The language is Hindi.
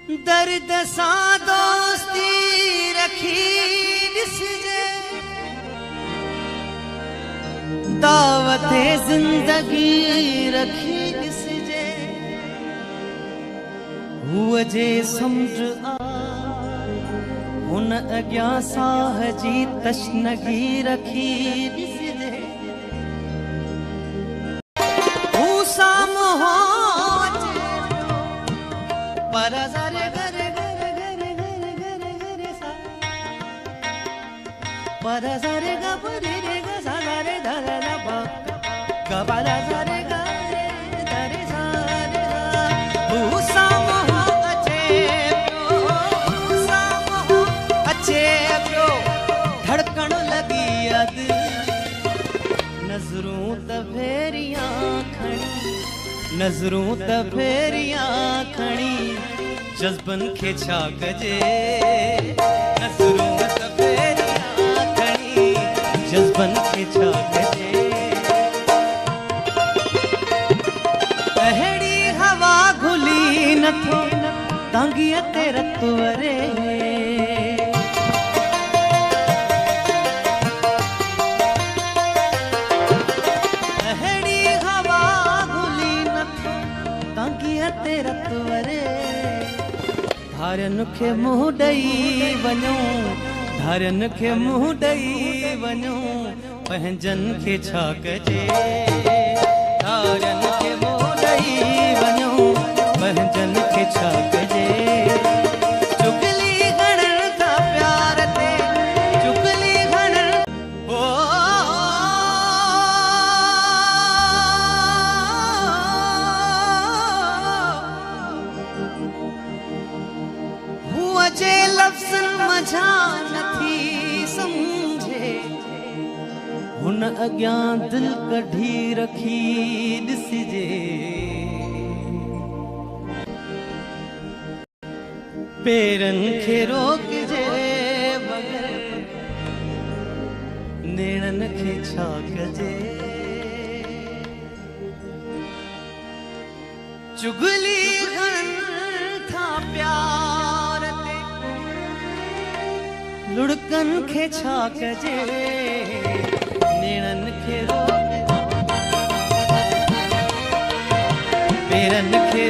दर्द सा दोस्ती रखी ॾिसजे, दावत ज़िंदगी रखी ॾिसजे, हुअ जे सम्झ आ हुन अॻियां साह जी तशनगी रखी ॾिसजे, हू साम्हूं अचे पर ज़रे घरे घरे घरे घरे घरे घरे सा पर ज़रे ग रे रे ग सा रे ध रे ध प ग प ध सा रे ग रे ध रे सा रे सा, हू साम्हूं अचे पियो, साम्हूं अचे पियो, धड़कण लॻी अधु नज़रूं त फेरियां खणी, नज़रूं त फेरियां खणी, जज़्बनि खे छा कजे, नज़रूं त फेरियां खणी, जज़्बनि खे छा कजे, अहिड़ी हवा घुली नथो टांगीअ ते रत वरे, अहिड़ी हवा घुली नथो टांगीअ ते रत वरे, धारियुनि खे मुंहुं ॾेई वञूं, धारियुनि खे मुंहुं ॾेई वञूं, पंहिंजनि खे छा कजे, धारियुनि खे मुंहुं ॾेई वञूं, पंहिंजनि खे छा कजे, चुगली हणण था प्यार ते, चुगली हणण हो हुअ जे लफ़्ज़नि मझा नथी सम्झे, हुन अॻियां दिल कढी रखी ॾिसजे, पेरनि खे रोकजे मगर नेणनि खे छा कजे, चुगली हणण था प्यार ते, लुड़कनि खे छा कजे, नेणनि खे रोकजे, पेरनि खे